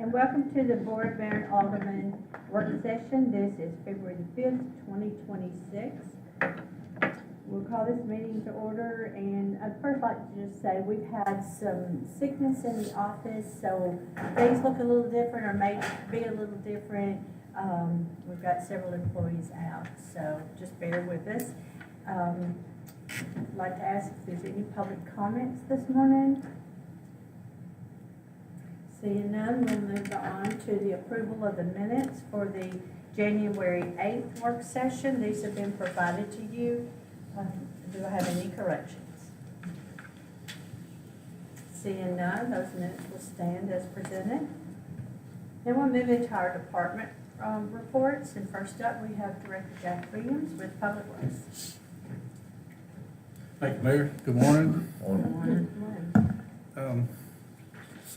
And welcome to the Board of Mayor and Alderman Work Session. This is February the 5th, 2026. We'll call this meeting to order, and I'd first like to just say we've had some sickness in the office, so things look a little different or may be a little different. We've got several employees out, so just bear with us. I'd like to ask if there's any public comments this morning. Seeing none, we'll move on to the approval of the minutes for the January 8th work session. These have been provided to you. Do I have any corrections? Seeing none, those minutes will stand as presented. Then we'll move into our department reports. And first up, we have Director Jack Williams with Public Works. Thank you, Mayor. Good morning. Good morning. Good morning.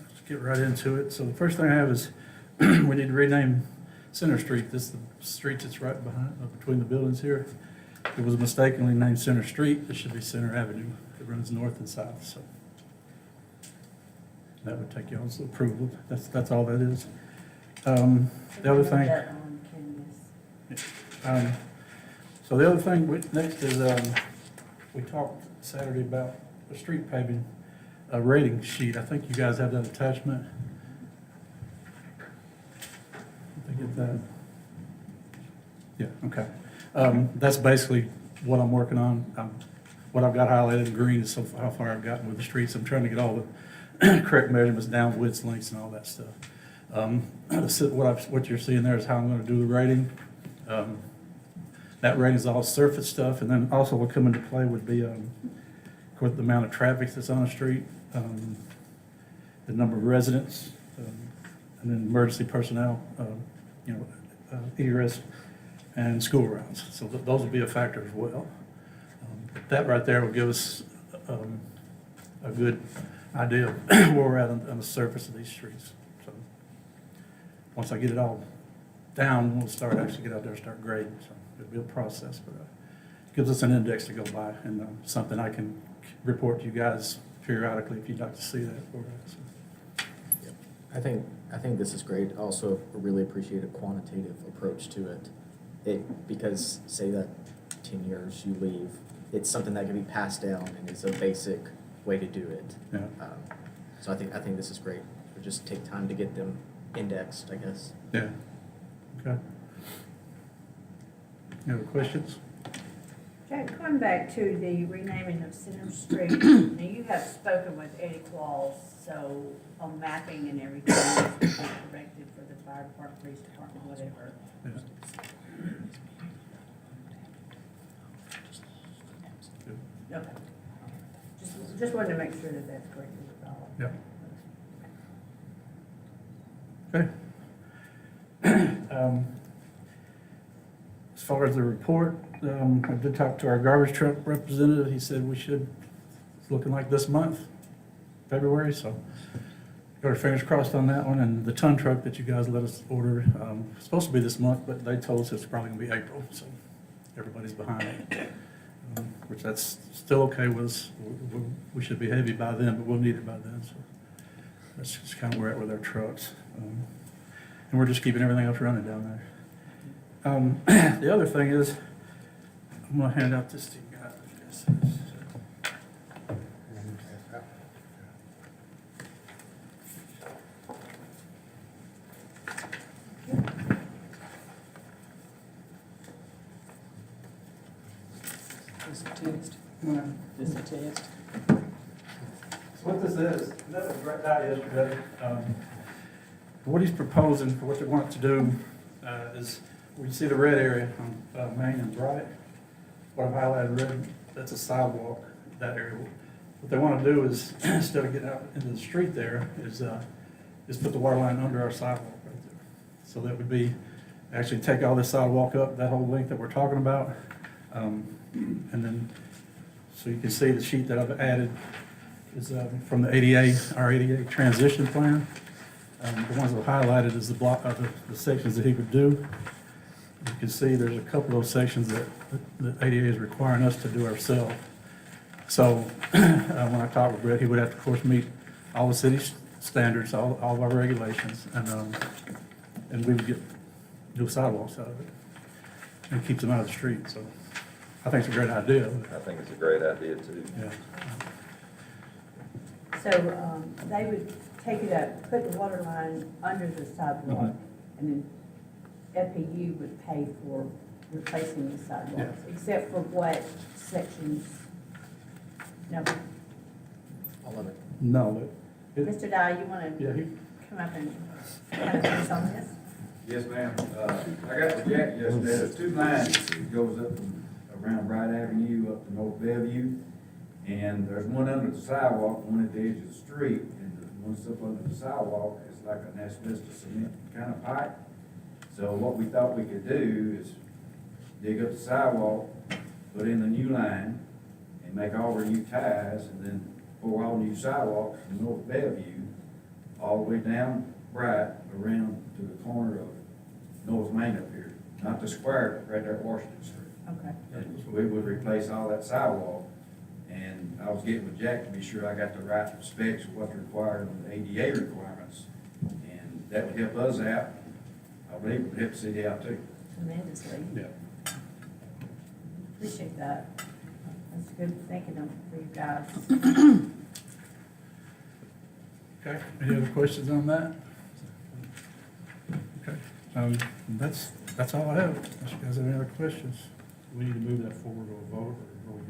Let's get right into it. So the first thing I have is we need to rename Center Street. This is the street that's right behind, between the buildings here. It was mistakenly named Center Street. It should be Center Avenue. It runs north and south, so that would take y'all's approval. That's all that is. The other thing. So the other thing next is we talked Saturday about the street paving rating sheet. I think you guys have that attachment. Did they get that? Yeah, okay. That's basically what I'm working on. What I've got highlighted in green is how far I've gotten with the streets. I'm trying to get all the correct measurements down, widths, lengths, and all that stuff. What you're seeing there is how I'm going to do the rating. That rating is all surface stuff, and then also what come into play would be the amount of traffic that's on the street, the number of residents, and then emergency personnel, egress, and school routes. So those will be a factor as well. That right there will give us a good idea of where we're at on the surface of these streets. So once I get it all down, we'll start actually get out there and start grading. So it'll be a process, but it gives us an index to go by and something I can report to you guys periodically if you'd like to see that. So. Yep. I think this is great. I also really appreciate a quantitative approach to it. Because say that 10 years you leave, it's something that can be passed down and is a basic way to do it. Yeah. So I think this is great. We'll just take time to get them indexed, I guess. Yeah. Okay. Any other questions? Jack, going back to the renaming of Center Street, now you have spoken with Eddie Claus, so on mapping and everything, it's been corrected for the fire department, police department, whatever. Yeah. Okay. Just wanted to make sure that that's correct with all. Yeah. Okay. As far as the report, I did talk to our garbage truck representative. He said we should, it's looking like this month, February, so got our fingers crossed on that one. And the ton truck that you guys let us order, it's supposed to be this month, but they told us it's probably gonna be April, so everybody's behind it. Which that's still okay with us. We should be heavy by then, but we'll need it by then, so that's just kind of where we're at with our trucks. And we're just keeping everything else running down there. The other thing is, I'm gonna hand out this to you guys. This a text? This a text? So what this is, that was right out yesterday. What he's proposing for what they want to do is, where you see the red area on Main and Bright, what I've highlighted red, that's a sidewalk, that area. What they want to do is, instead of getting out into the street there, is put the water line under our sidewalk right there. So that would be, actually take all this sidewalk up, that whole length that we're talking about. And then, so you can see the sheet that I've added is from the ADA, our ADA transition plan. The ones that are highlighted is the block of the sections that he would do. You can see there's a couple of those sections that the ADA is requiring us to do ourselves. So when I talked with Brett, he would have to, of course, meet all the city standards, all of our regulations, and we would get new sidewalks out of it. And keeps them out of the street, so I think it's a great idea. I think it's a great idea too. Yeah. So, they would take it up, put the water line under the sidewalk, and then FPU would pay for replacing the sidewalks, except for what sections? No, All of it. No, Mr. Dye, you wanna yeah, come up and kind of focus on this? Yes, ma'am. I got the jack yesterday. There's two lines that goes up from around Bright Avenue up to North Bellevue. And there's one under the sidewalk, one at the edge of the street, and the one up under the sidewalk is like an asbestos cement kind of pipe. So what we thought we could do is dig up the sidewalk, put in the new line, and make all our new ties, and then pour all new sidewalks from North Bellevue all the way down Bright around to the corner of North Main up here, not the square, but right there at Washington Street. Okay. And we would replace all that sidewalk, and I was getting with Jack to be sure I got the right specs of what's required on the ADA requirements, and that would help us out. I believe it would help the city out too. Tremendously. yeah. Appreciate that. That's good thinking of for you guys. Okay, any other questions on that? Okay, that's all I have. Unless you guys have any other questions? We need to move that forward to a vote, or we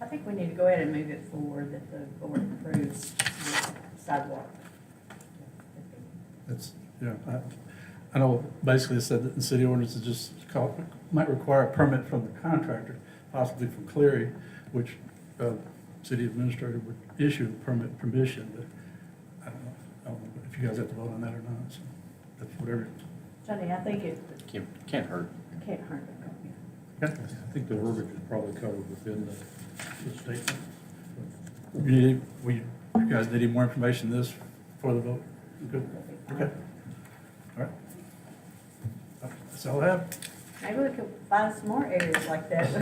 I think we need to go ahead and move it forward that the board approves the sidewalk. That's, yeah, I know basically it said that the city ordinance is just might require a permit from the contractor, possibly from Cleary, which, city administrator would issue the permission, but I don't know if you guys have to vote on that or not, so that's whatever. Johnny, I think it Can't hurt. can't hurt. Okay. I think the verbiage is probably covered within the statement. You guys need any more information on this for the vote? Good, okay. All right. That's all I have. Maybe we could find some more areas like that.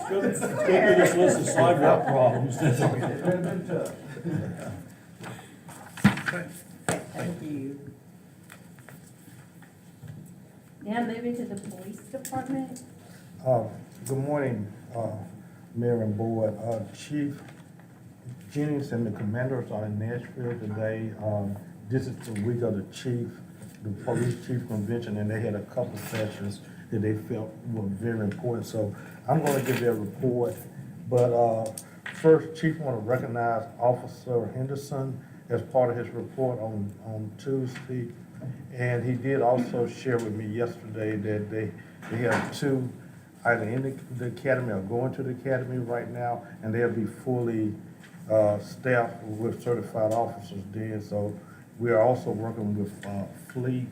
Go through this list of sidewalk problems. Okay. Thank you. Now moving to the police department. Good morning, Mayor and Board. Chief Jennings and the commanders are in Nashville today. This is the week of the police chief convention, and they had a couple sessions that they felt were very important. So I'm going to give their report. But first, Chief want to recognize Officer Henderson as part of his report on Tuesday. And he did also share with me yesterday that they have two either in the academy or going to the academy right now, and they'll be fully staffed with certified officers then. So we are also working with a fleet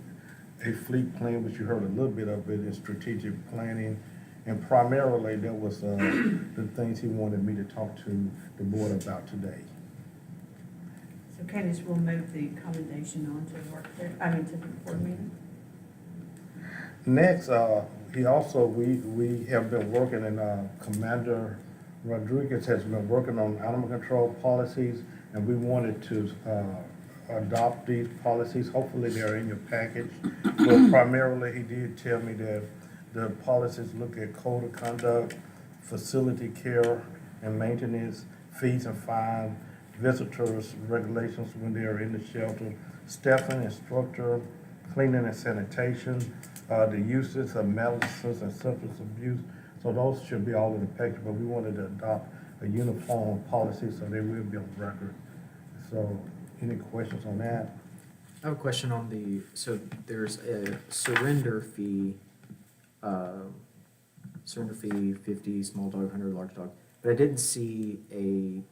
plan, which you heard a little bit of it in strategic planning. And primarily, that was the things he wanted me to talk to the board about today. So Candace will move the commendation on to the board meeting. Next, we have been working, and Commander Rodriguez has been working on animal control policies, and we wanted to adopt these policies. Hopefully they're in your package. But primarily, he did tell me that the policies look at code of conduct, facility care and maintenance, fees and fines, visitors, regulations when they are in the shelter, staffing and structure, cleaning and sanitation, the uses of medicines and substance abuse. So those should be all in the package, but we wanted to adopt a uniform policy so they will be on record. So any questions on that? I have a question on so there's a surrender fee, 50, small dog, 100, large dog. But I didn't see a,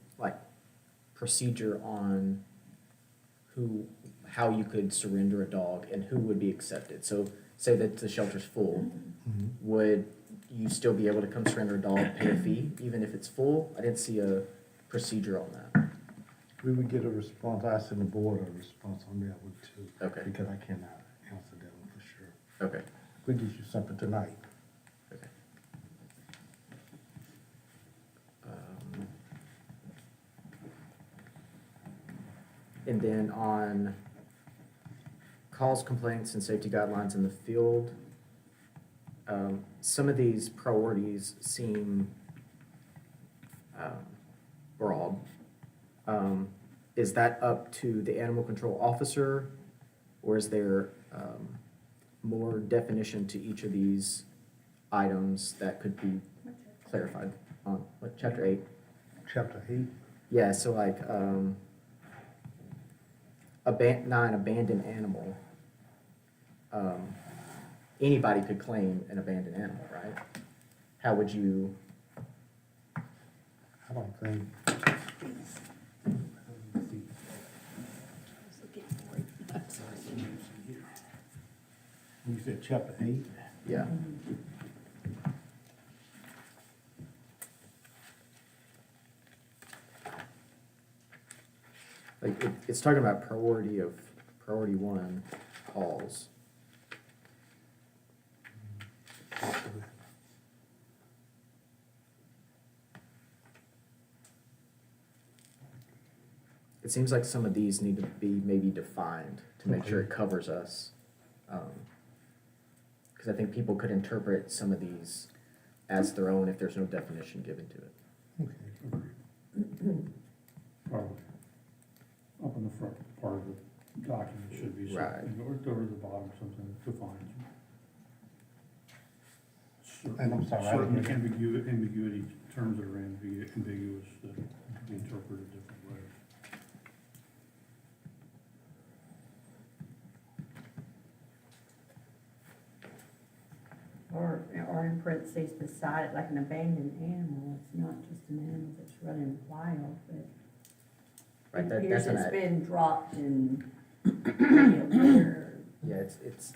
procedure on how you could surrender a dog and who would be accepted. So say that the shelter's full, would you still be able to come surrender a dog, pay a fee, even if it's full? I didn't see a procedure on that. We would get a response. I send the board a response on that one too. Okay. Because I cannot answer that one for sure. Okay. We get you something tonight. Okay. And then on calls, complaints, and safety guidelines in the field, some of these priorities seem broad. Is that up to the animal control officer, or is there more definition to each of these items that could be clarified on, like, chapter 8? Chapter 8. Yeah, so like, 9, abandoned animal. Anybody could claim an abandoned animal, right? How would you, I don't think. You said chapter 8? yeah, like, it's talking about priority 1 calls. It seems like some of these need to be maybe defined to make sure it covers us. Because I think people could interpret some of these as their own if there's no definition given to it. Okay. Probably. Up in the front part of the document should be Right. something, or the bottom, something that defines. And I'm sorry, I Certain didn't hear- ambiguity, terms that are ambiguous, that can be interpreted different ways. Or in parentheses beside it, like an abandoned animal, it's not just an animal that's running wild, but Right, it that, appears that's it's an, been dropped in litter. yeah, it's,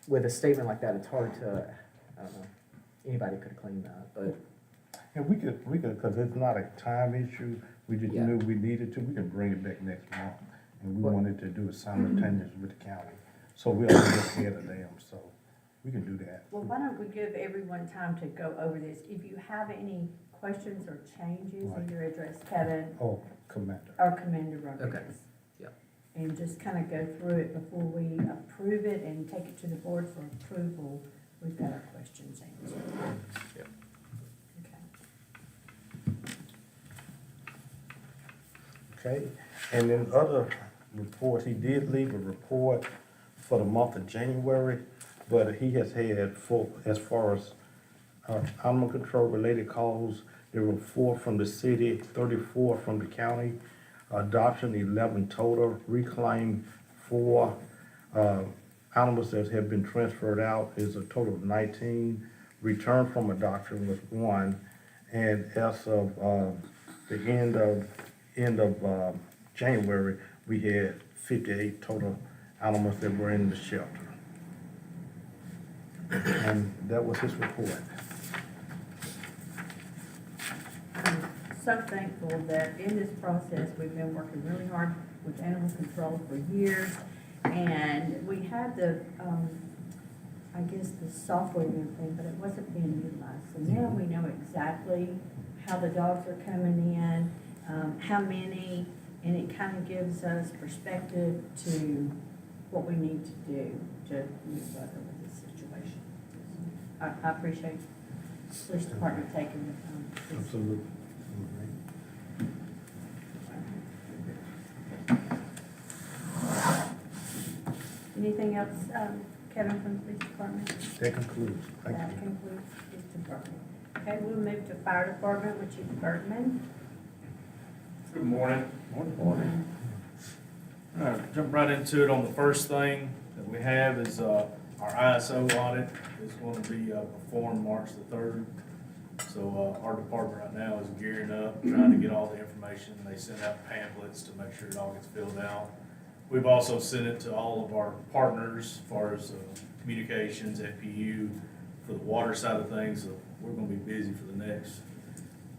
with a statement like that, it's hard to, I don't know, anybody could claim that, but, Yeah, we could, because it's not a time issue, we just Yeah. knew we needed to, we could bring it back next month. And we What? wanted to do it simultaneous with the county, so we're ahead of them, so we can do that. Well, why don't we give everyone time to go over this? If you have any questions or changes, Right. either address Kevin Oh, Commander. or Commander Rodriguez. yeah. And just kind of go through it before we approve it and take it to the board for approval. We've got our questions answered. Yep. Okay. Okay, and then other reports, he did leave a report for the month of January, but he has had four, as far as animal control related calls, there were 4 from the city, 34 from the county, adoption 11 total, reclaim 4, animals that have been transferred out is a total of 19, return from adoption was 1, and as of the end of January, we had 58 total animals that were in the shelter. And that was his report. I'm so thankful that in this process, we've been working really hard with animal control for years. And we had the, I guess, the software and everything, but it wasn't being utilized. So now we know exactly how the dogs are coming in, how many, and it kind of gives us perspective to what we need to do to move better with this situation. I appreciate the police department taking the time. Absolutely. Anything else, Kevin, from the police department? That concludes. Thank That you. concludes police department. Okay, we'll move to fire department with Chief Bergman. Good morning. Morning. All right, jump right into it. On the first thing that we have is our ISO audit is going to be performed March the 3rd. So our department right now is gearing up, trying to get all the information. They send out pamphlets to make sure it all gets filled out. We've also sent it to all of our partners as far as communications, FPU, for the water side of things. So we're going to be busy for the next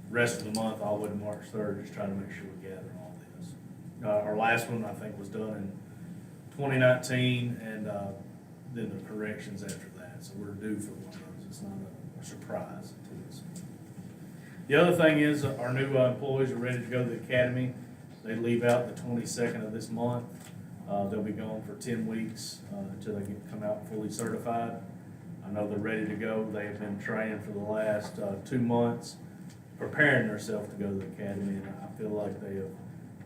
rest of the month, all the way to March 3rd, just trying to make sure we gather all this. Our last one, I think, was done in 2019, and then the corrections after that. So we're due for one of those. It's not a surprise to us. The other thing is our new employees are ready to go to the academy. They leave out the 22nd of this month. They'll be gone for 10 weeks until they can come out fully certified. I know they're ready to go. They have been training for the last 2 months, preparing themselves to go to the academy, and I feel like they have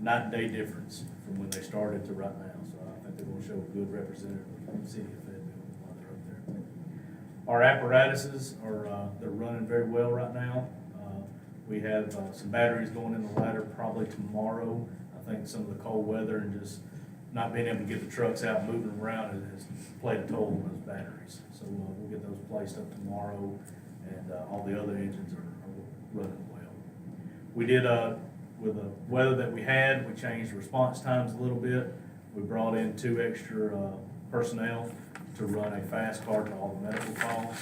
night and day difference from when they started to right now. So I think they're going to show a good representative of the city of Fayetteville while they're up there. Our apparatuses are they're running very well right now. We have some batteries going in the ladder probably tomorrow. I think some of the cold weather and just not being able to get the trucks out and moving around has played a toll on those batteries. So we'll get those placed up tomorrow, and all the other engines are running well. We did, with the weather that we had, we changed response times a little bit. We brought in 2 extra personnel to run a fast car to all the medical calls,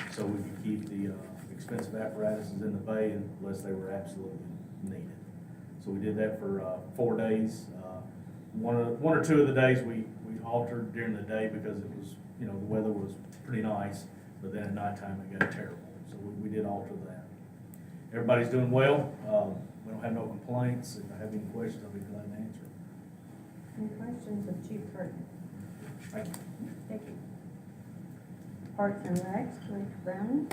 so we could keep the expensive apparatuses in the bay unless they were absolutely needed. So we did that for 4 days. One or two of the days we altered during the day because it was, the weather was pretty nice, but then at nighttime it got terrible. So we did alter that. Everybody's doing well. We don't have no complaints. If I have any questions, I'll be glad to answer. Any questions of Chief Curtin? Thank you. Thank you. Parks and Recs, Rick Brown.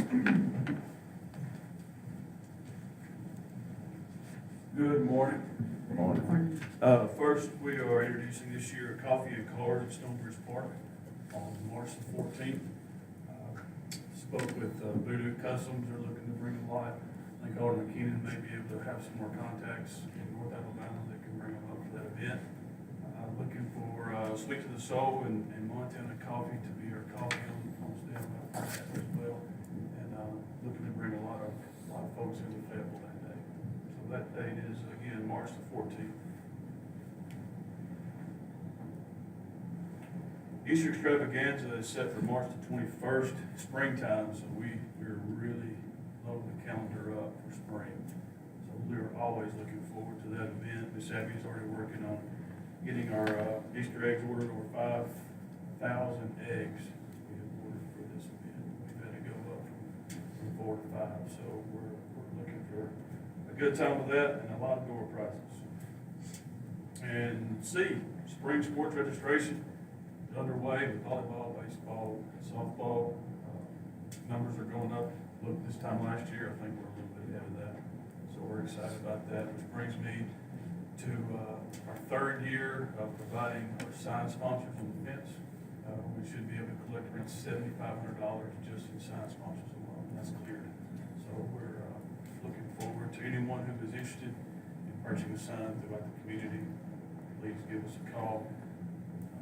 Good morning. Good morning. First, we are introducing this year Coffee and Cars at Stonebridge Park on March the 14th. Spoke with Voodoo Customs. They're looking to bring a lot. I think Alderman Keenan may be able to have some more contacts in North Alabama that can bring them up for that event. Looking for Sweet to the Soul and Montana Coffee to be our coffee on standby as well. And looking to bring a lot of folks into Fayetteville that day. So that date is, again, March the 14th. Easter extravaganza is set for March the 21st, springtime, so we're really loading the calendar up for spring. So we're always looking forward to that event. Miss Abby's already working on getting our Easter eggs ordered, over 5,000 eggs we have ordered for this event. We've had to go up from 4 to 5, so we're looking for a good time with that and a lot of door prizes. And spring sports registration is underway with volleyball, baseball, softball. Numbers are going up. Look, this time last year, I think we're a little bit ahead of that. So we're excited about that, which brings me to our 3rd year of providing our sign sponsors on the fence. We should be able to collect around $7,500 just in sign sponsors alone. That's clear. So we're looking forward to anyone who is interested in purchasing a sign throughout the community. Please give us a call.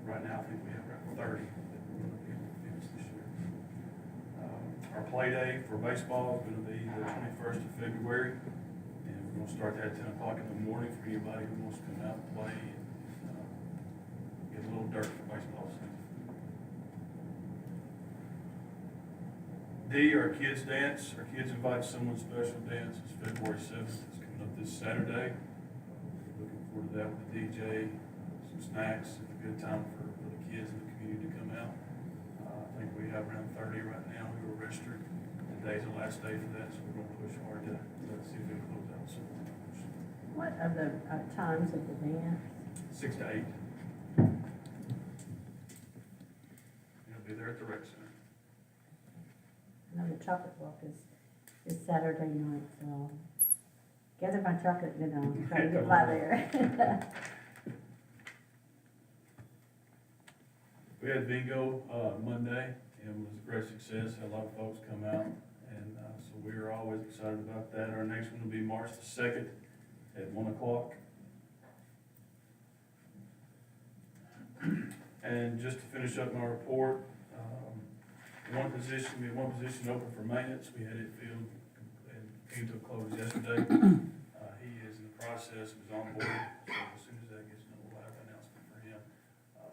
Right now, I think we have around 30 that we're going to be on the fence this year. Our play day for baseball is going to be the 21st of February. We're going to start that at 10 o'clock in the morning for anybody who wants to come out and play and get a little dirt for baseball season. Our kids dance. Our kids invite someone special dance. It's February 7th. It's coming up this Saturday. We're looking forward to that with the DJ, some snacks, and a good time for the kids in the community to come out. I think we have around 30 right now who are registered. Today's the last day for that, so we're going to push hard to see if we can close out some more numbers. What are the times of the dance? 6 to 8. It'll be there at the rec center. I know the chocolate walk is Saturday night, so gather my chocolate and try to get by there. We had bingo Monday, and it was a great success. Had a lot of folks come out, and so we are always excited about that. Our next one will be March the 2nd at 1 o'clock. And just to finish up my report, we had one position open for maintenance. We had it filled and came to a close yesterday. He is in the process of his onboarding, so as soon as that gets done, we'll have an announcement for him.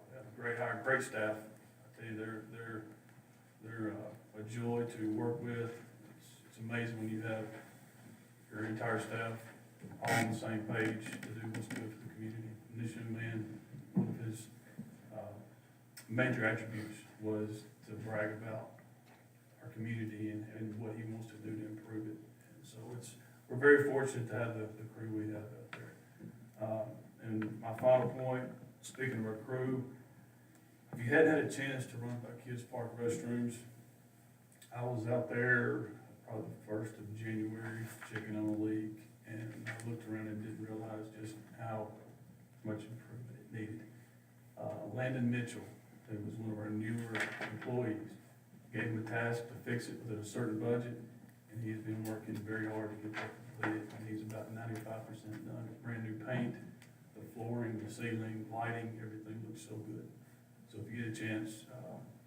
We have a great hire, great staff. I tell you, they're a joy to work with. It's amazing when you have your entire staff all on the same page to do what's good for the community. And this young man, one of his major attributes was to brag about our community and what he wants to do to improve it. And so we're very fortunate to have the crew we have out there. And And my final point, speaking of our crew, if you hadn't had a chance to run by Kids Park restrooms, I was out there probably the 1st of January checking on the leak, and I looked around and didn't realize just how much improvement it needed. Landon Mitchell, who was one of our newer employees, gave him a task to fix it within a certain budget, and he's been working very hard to get that completed, and he's about 95% done. Brand new paint, the flooring, the ceiling, lighting, everything looks so good. So if you get a chance,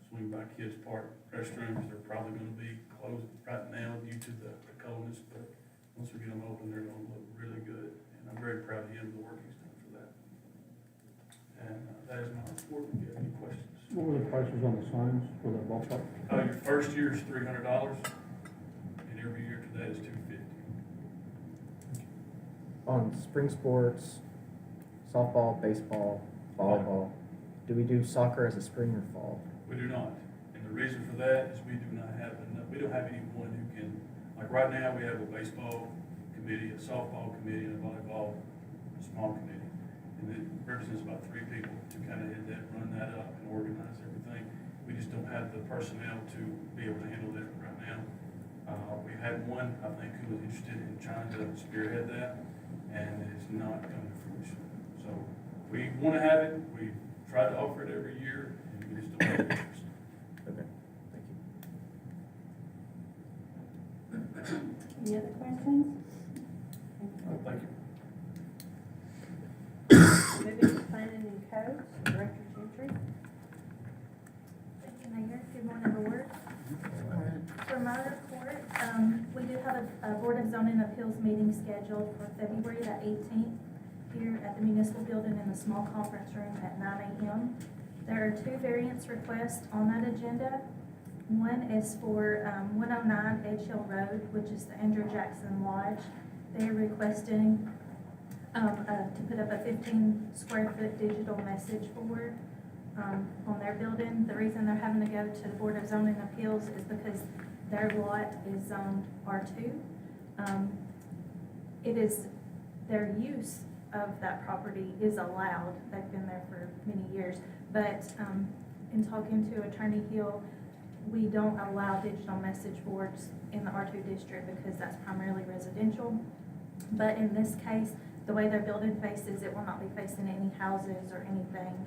swing by Kids Park restrooms. They're probably gonna be closed right now due to the coldness, but once we get them open, they're gonna look really good. And I'm very proud of him, the work he's done for that. And that is my report. If you have any questions. What were the prices on the signs for that ballpark? Your first year is $300, and every year to that is $250. On spring sports, softball, baseball, volleyball, do we do soccer as a spring or fall? We do not. And the reason for that is we do not have enough, we don't have anyone who can, like right now, we have a baseball committee, a softball committee, and a volleyball small committee. And it represents about 3 people to kind of head that, run that up and organize everything. We just don't have the personnel to be able to handle that right now. We had one, I think, who was interested in trying to spearhead that, and it's not coming to fruition. So we want to have it. We try to offer it every year, and we just don't have interest. Okay, thank you. Any other questions? Thank you. Moving to planning and codes, Director Gentry. Thank you, Mayor. Good morning, Board. For my report, we do have a Board of Zoning Appeals meeting scheduled for February the 18th here at the Municipal Building in the small conference room at 9 a.m. There are 2 variance requests on that agenda. One is for 109 Edge Hill Road, which is the Andrew Jackson Lodge. They are requesting to put up a 15 square foot digital message board on their building. The reason they're having to go to the Board of Zoning Appeals is because their lot is zoned R2. It is, their use of that property is allowed. They've been there for many years. But in talking to Attorney Hill, we don't allow digital message boards in the R2 district because that's primarily residential. But in this case, the way their building faces, it will not be facing any houses or anything.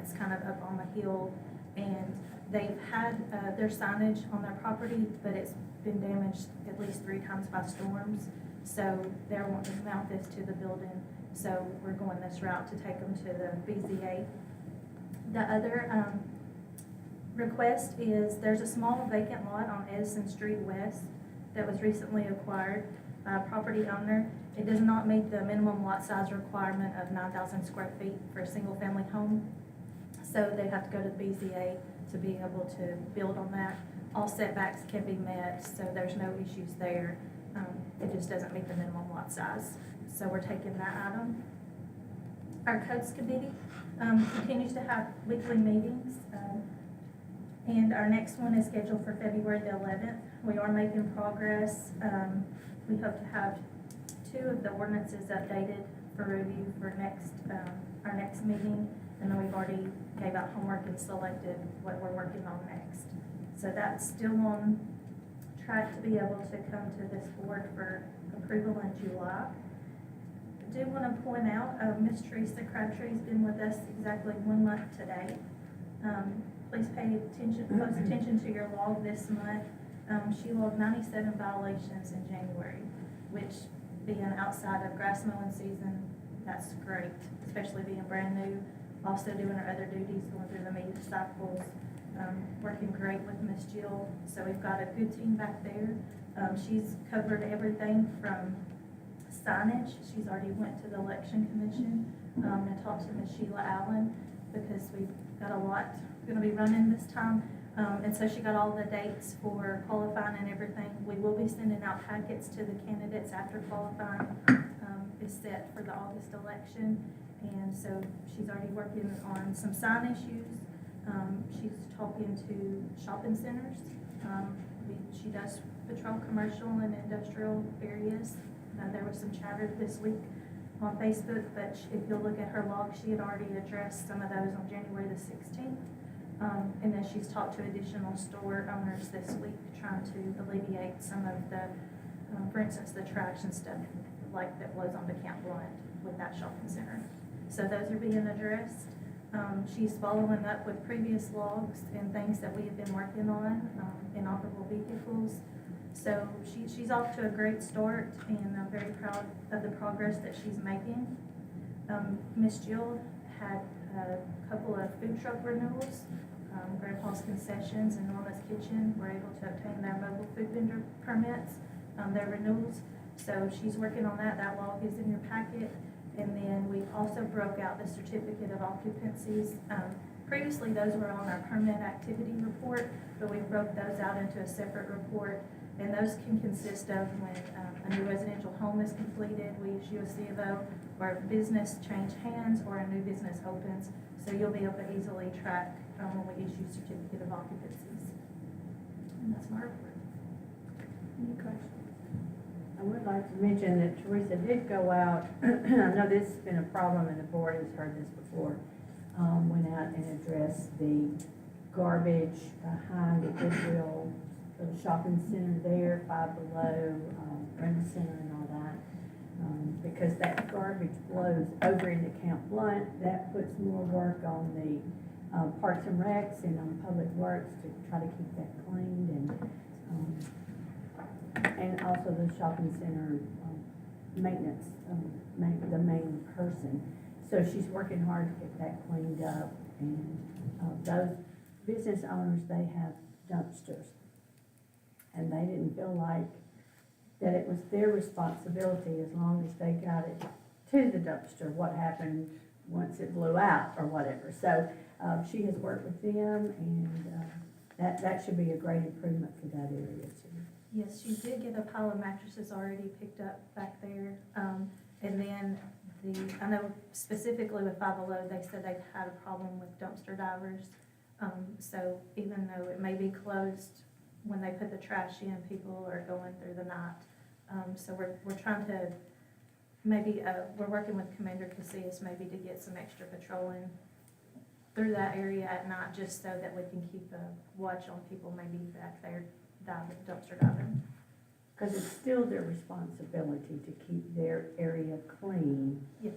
It's kind of up on the hill, and they've had their signage on their property, but it's been damaged at least 3 times by storms. So they're wanting to mount this to the building. So we're going this route to take them to the BZA. The other request is there's a small vacant lot on Edison Street West that was recently acquired by a property owner. It does not meet the minimum lot size requirement of 9,000 square feet for a single family home. So they have to go to the BZA to be able to build on that. All setbacks can be met, so there's no issues there. It just doesn't meet the minimum lot size. So we're taking that item. Our codes committee continues to have weekly meetings. And our next one is scheduled for February the 11th. We are making progress. We hope to have 2 of the ordinances updated for review for our next meeting. And then we've already gave out homework and selected what we're working on next. So that's still on track to be able to come to this board for approval in July. I do want to point out, Ms. Teresa Crabtree's been with us exactly 1 month today. Please pay close attention to your log this month. She logged 97 violations in January, which being outside of grass mowing season, that's great, especially being brand new. Also doing her other duties, going through the media cycles, working great with Miss Jill. So we've got a good team back there. She's covered everything from signage. She's already went to the election commission and talked to Miss Sheila Allen because we've got a lot going to be running this time. And so she got all the dates for qualifying and everything. We will be sending out packets to the candidates after qualifying is set for the August election. And so she's already working on some sign issues. She's talking to shopping centers. She does patrol commercial and industrial areas. There was some chatter this week on Facebook, but if you'll look at her log, she had already addressed some of those on January the 16th. And then she's talked to additional store owners this week, trying to alleviate some of the, for instance, the trash and stuff like that was on the Camp Blunt with that shopping center. So those are being addressed. She's following up with previous logs and things that we have been working on, inoperable vehicles. So she's off to a great start, and I'm very proud of the progress that she's making. Miss Jill had a couple of food truck renewals. Grandpa's Concessions and Norma's Kitchen were able to obtain their mobile food vendor permits, their renewals. So she's working on that. That log is in your packet. And then we also broke out the certificate of occupancies. Previously, those were on our permit activity report, but we broke those out into a separate report. And those can consist of when a new residential home is completed, we issue a C of O, or a business change hands, or a new business opens. So you'll be able to easily track when we issue certificate of occupancies. And that's my report. Any questions? I would like to mention that Teresa did go out, I know this has been a problem and the board has heard this before, went out and addressed the garbage behind the Goodwill, the shopping center there, Five Below, Brenda Center and all that. Because that garbage blows over into Camp Blunt, that puts more work on the Parks and Recs and on Public Works to try to keep that cleaned, and also the shopping center maintenance, the main person. So she's working hard to get that cleaned up, and those business owners, they have dumpsters. And they didn't feel like that it was their responsibility as long as they got it to the dumpster, what happened once it blew out or whatever. So she has worked with them, and that should be a great improvement for that area too. Yes, she did get a pile of mattresses already picked up back there. And then I know specifically with Five Below, they said they've had a problem with dumpster divers. So even though it may be closed, when they put the trash in, people are going through the night. So we're trying to maybe, we're working with Commander Casillas maybe to get some extra patrolling through that area at night, just so that we can keep a watch on people maybe back there dumpster diving. Because it's still their responsibility to keep their area clean, Yes.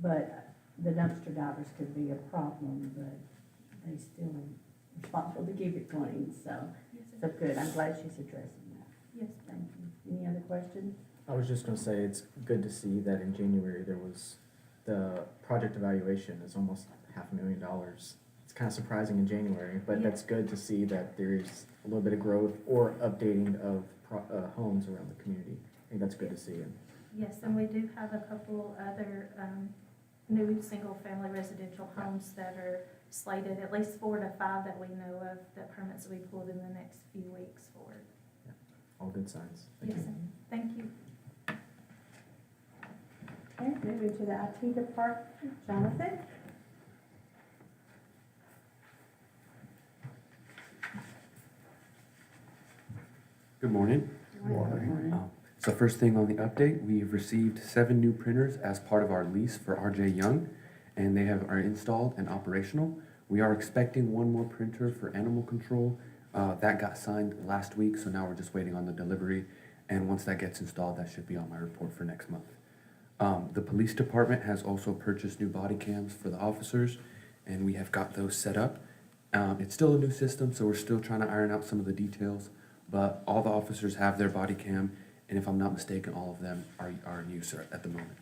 but the dumpster divers could be a problem, but they still are responsible to keep it clean, so. So good, I'm glad she's addressing that. Yes. Thank you. Any other questions? I was just gonna say, it's good to see that in January, there was, the project evaluation is almost $500,000. It's kind of surprising in January, but that's good to see that there is a little bit of growth or updating of homes around the community. I think that's good to see. Yes, and we do have a couple other new single-family residential homes that are slated, at least 4 to 5 that we know of, that permits will be pulled in the next few weeks for. Yeah, all good signs. Thank Yes, you. thank you. Okay, moving to the IT department, Jonathan? Good morning. So first thing on the update, we've received 7 new printers as part of our lease for RJ Young, and they are installed and operational. We are expecting 1 more printer for animal control. That got signed last week, so now we're just waiting on the delivery. And once that gets installed, that should be on my report for next month. The police department has also purchased new body cams for the officers, and we have got those set up. It's still a new system, so we're still trying to iron out some of the details, but all the officers have their body cam, and if I'm not mistaken, all of them are in use at the moment.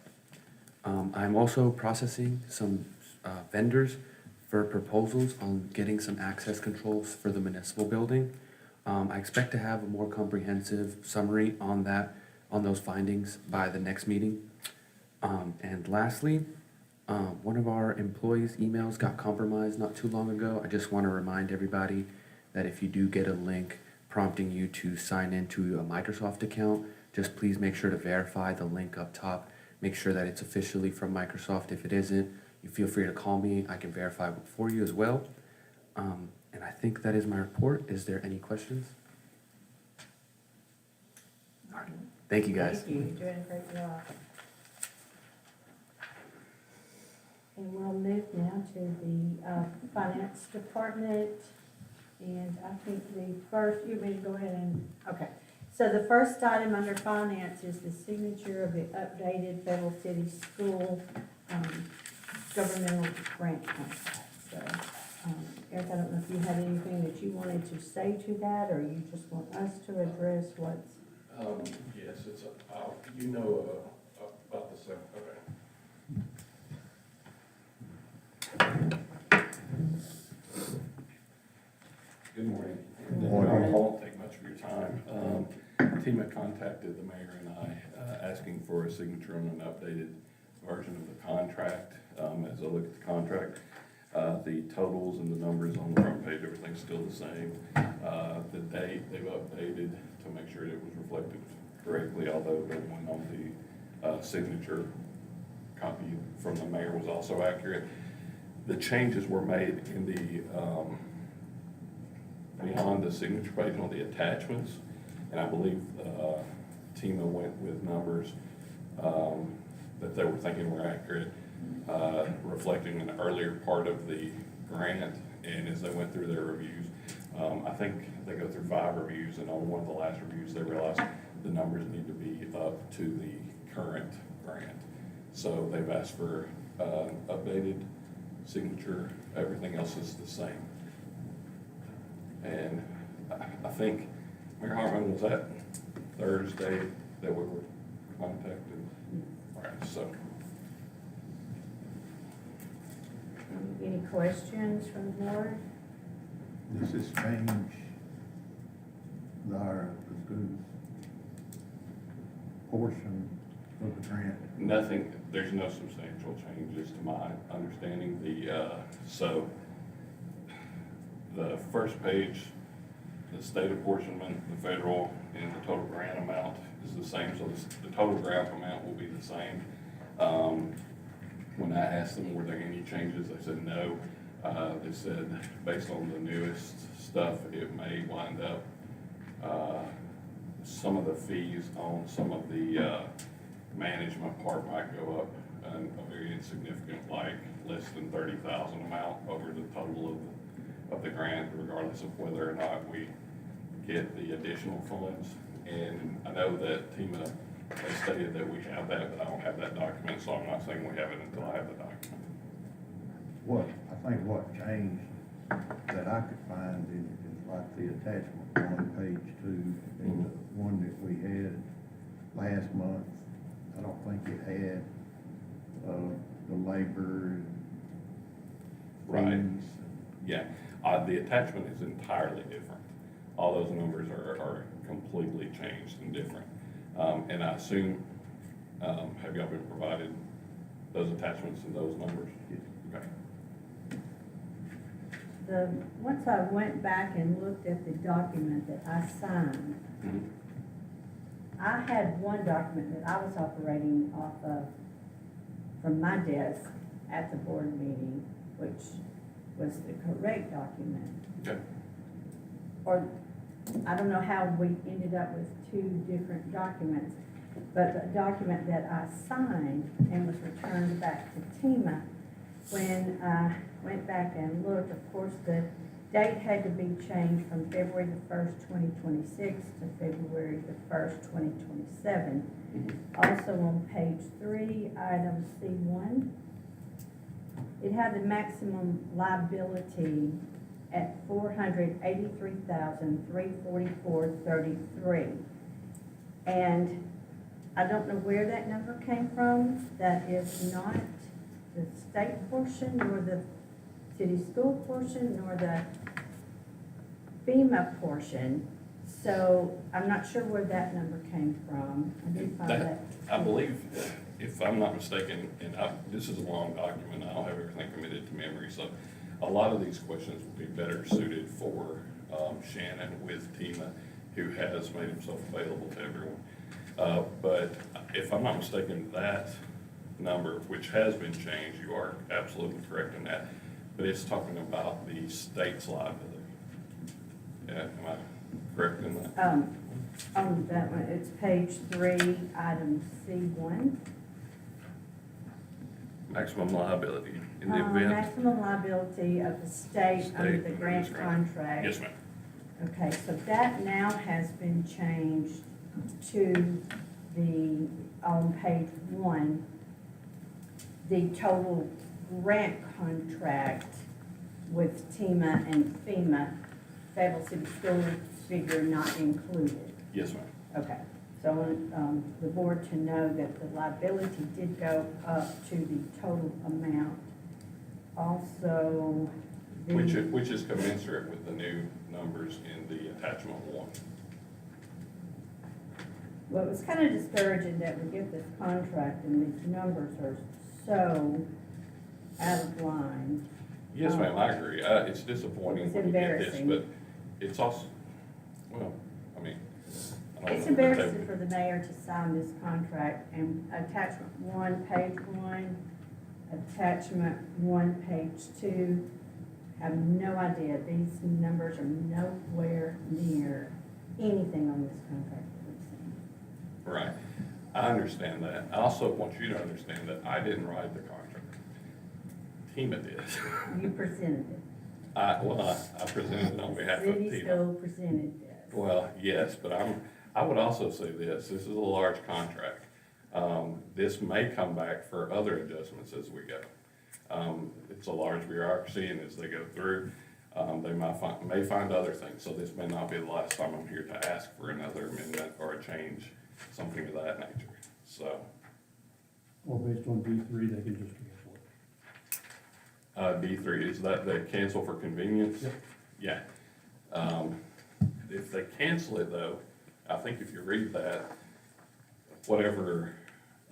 I'm also processing some vendors for proposals on getting some access controls for the municipal building. I expect to have a more comprehensive summary on those findings by the next meeting. And lastly, one of our employees' emails got compromised not too long ago. I just want to remind everybody that if you do get a link prompting you to sign into a Microsoft account, just please make sure to verify the link up top. Make sure that it's officially from Microsoft. If it isn't, you feel free to call me. I can verify it for you as well. And I think that is my report. Is there any questions? All right. Thank you, guys. Thank you, you're doing a great job. And we'll move now to the finance department. And I think the first, you may go ahead and, okay. So the first item under finance is the signature of the updated Federal City School governmental grant contract. So, Eric, I don't know if you had anything that you wanted to say to that, or you just want us to address what's. Yes, it's, you know, about the same, okay. Good morning. Good morning. I won't take much of your time. Tima contacted the mayor and I, asking for a signature on an updated version of the contract. As I look at the contract, the totals and the numbers on the front page, everything's still the same. The date, they've updated to make sure it was reflected correctly, although the one on the signature copy from the mayor was also accurate. The changes were made in the beyond the signature page on the attachments, and I believe Tima went with numbers that they were thinking were accurate, reflecting an earlier part of the grant. And as they went through their reviews, I think they go through 5 reviews, and on one of the last reviews, they realized the numbers need to be up to the current grant. So they've asked for updated signature. Everything else is the same. And I think, Mayor Hartman, was that Thursday that we were contacted? All right, so. Any questions from the board? Does this change the school portion of the grant? Nothing, there's no substantial changes to my understanding. So the first page, the state apportionment, the federal, and the total grant amount is the same. So the total grant amount will be the same. When I asked them, were there any changes, they said no. They said based on the newest stuff, it may wind up, some of the fees on some of the management part might go up a very insignificant, like less than 30,000 amount over the total of the grant, regardless of whether or not we get the additional funds. And I know that Tima has stated that we have that, but I don't have that document, so I'm not saying we have it until I have the document. I think what changed that I could find is like the attachment on page 2, and the one that we had last month. I don't think it had the labor Right. fees. Yeah, the attachment is entirely different. All those numbers are completely changed and different. And I assume, have y'all been provided those attachments and those numbers? Okay. Once I went back and looked at the document that I signed, Mhm. I had one document that I was operating off of from my desk at the board meeting, which was the correct document. Okay. Or, I don't know how we ended up with 2 different documents, but the document that I signed and was returned back to Tima, when I went back and looked, of course, the date had to be changed from February the 1st, 2026 to February the 1st, 2027. Also on page 3, item C1, it had the maximum liability at $483,344.33. And I don't know where that number came from. That is not the state portion, nor the city school portion, nor the FEMA portion. So I'm not sure where that number came from. I did find that. I believe, if I'm not mistaken, and this is a long document, I don't have everything committed to memory, so a lot of these questions would be better suited for Shannon with Tima, who has made himself available to everyone. But if I'm not mistaken, that number, which has been changed, you are absolutely correct in that, but it's talking about the state's liability. Yeah, am I correct in that? On that one, it's page 3, item C1. Maximum liability in the event. Maximum liability of the state under the State grant under this grant. contract. Yes, ma'am. Okay, so that now has been changed to the, on page 1, the total grant contract with TEMA and FEMA, Fayetteville City Schools figure not included. Yes, ma'am. Okay, so I want the board to know that the liability did go up to the total amount. Also, the. Which is commensurate with the new numbers in the attachment 1. Well, it was kind of discouraging that we get this contract and these numbers are so out of line. Yes, ma'am, I agree. It's disappointing It's when you get this, embarrassing. but it's also, well, I mean, I don't It's know what they embarrassing would- for the mayor to sign this contract, and attachment 1, page 1, attachment 1, page 2, have no idea, these numbers are nowhere near anything on this contract that we've seen. Right. I understand that. I also want you to understand that I didn't write the contract. TEMA did. You presented it. I presented it on behalf of City TEMA. School presented this. Well, yes, but I would also say this is a large contract. This may come back for other adjustments as we go. It's a large bureaucracy, and as they go through, they may find other things. So this may not be the last time I'm here to ask for another amendment or a change, something of that nature. So, Or based on D3, they can just cancel it. D3, is that they cancel for convenience? Yep. Yeah. If they cancel it though, I think if you read that, whatever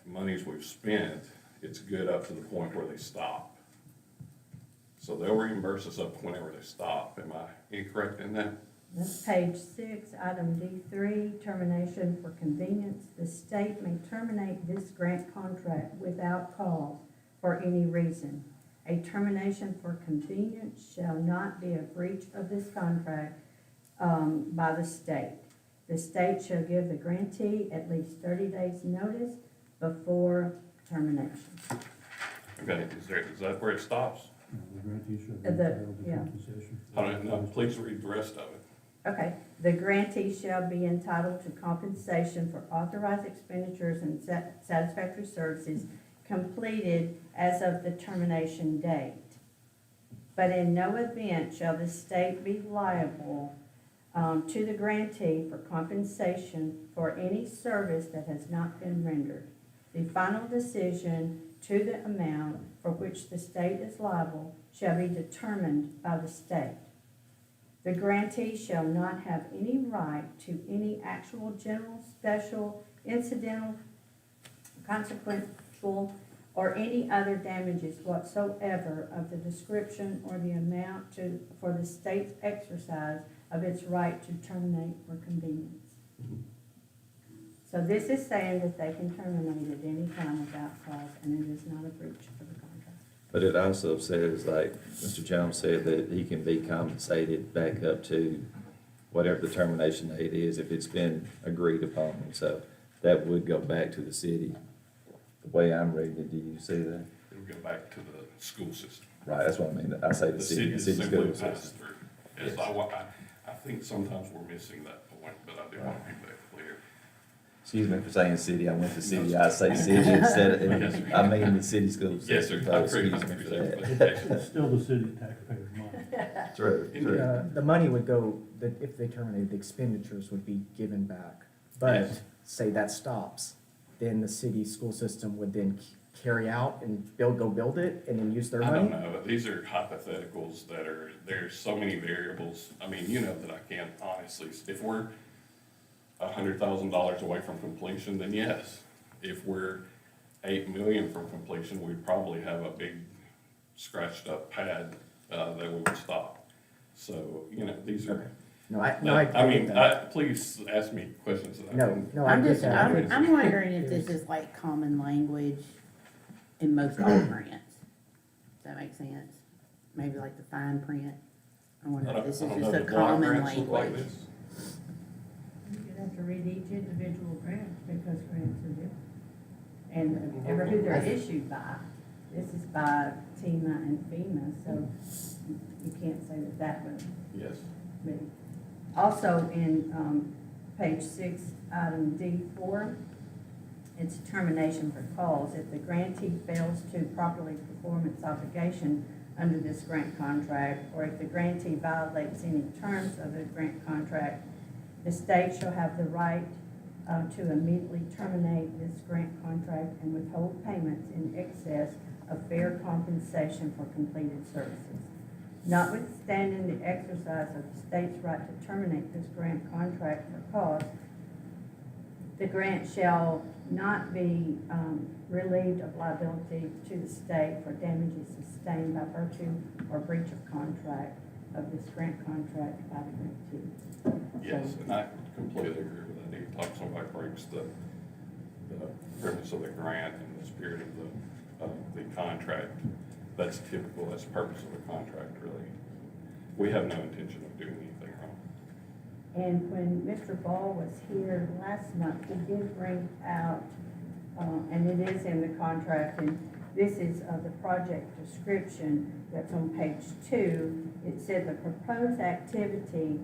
monies we've spent, it's good up to the point where they stop. So they'll reimburse us up whenever they stop. Am I incorrect in that? That's page 6, item D3, termination for convenience. The state may terminate this grant contract without cause for any reason. A termination for convenience shall not be a breach of this contract by the state. The state shall give the grantee at least 30 days' notice before termination. Okay, is that where it stops? The grantee shall be The- entitled to yeah. compensation. No, please read the rest of it. Okay, the grantee shall be entitled to compensation for authorized expenditures and satisfactory services completed as of the termination date. But in no event shall the state be liable to the grantee for compensation for any service that has not been rendered. The final decision to the amount for which the state is liable shall be determined by the state. The grantee shall not have any right to any actual, general, special, incidental, consequential, or any other damages whatsoever of the description or the amount for the state's exercise of its right to terminate for convenience. So this is saying that they can terminate at any time without cause, and it is not a breach of the contract. But it also says, like Mr. Jones said, that he can be compensated back up to whatever the termination date is if it's been agreed upon. So that would go back to the city. The way I'm reading it, do you see that? It would go back to the school system. Right, that's what I mean. I say The the city is city simply school passes system. through. Yes, I think sometimes we're missing that point, but I do want to make that clear. Excuse me for saying city, I went to city, I say city instead Yes, of, sir. I mean the city school system. Yes, sir, I So appreciate excuse me for that. that. clarification. It's still the city taxpayers' money. True, true. The money would go, if they terminated, the expenditures would be given back. But Yes. say that stops, then the city school system would then carry out and go build it and then use their I money? don't know, these are hypotheticals that there's so many variables. I mean, you know that I can't honestly, if we're $100,000 away from completion, then yes. If we're 8 million from completion, we'd probably have a big scratched up pad, that we would stop. So, you know, these Okay. are, No, I I get mean, that. please ask me questions that I No, can. no, I I'm get just, that. I'm wondering if this is like common language in most all grants. Does that make sense? Maybe like the fine print. I wonder if this is I don't just know, a do block common grants look like language. this? You'd have to read each individual grant because grants are different. And ever who they're issued by This is by TEMA and FEMA, so you can't say that that would Yes. be. Also in, page 6, item D4, it's termination for cause. If the grantee fails to properly perform its obligation under this grant contract, or if the grantee violates any terms of the grant contract, the state shall have the right to immediately terminate this grant contract and withhold payments in excess of fair compensation for completed services. Notwithstanding the exercise of the state's right to terminate this grant contract for cause, the grant shall not be relieved of liability to the state for damages sustained by virtue or breach of contract of this grant contract by the grantee. Yes, and I completely agree with that. Anytime somebody breaks the premise of the grant and the spirit of the contract, that's typical, that's the purpose of the contract, really. We have no intention of doing anything wrong. And when Mr. Ball was here last month, he did bring out, and it is in the contract, and this is the project description that's on page 2. It said the proposed activity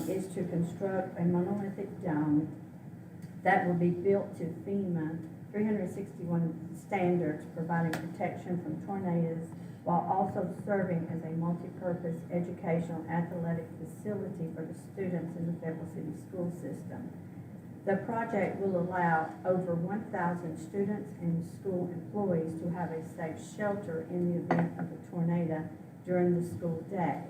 is to construct a monolithic dome that will be built to FEMA 361 standards, providing protection from tornadoes, while also serving as a multi-purpose educational athletic facility for the students in the Fayetteville City school system. The project will allow over 1,000 students and school employees to have a safe shelter in the event of a tornado during the school day,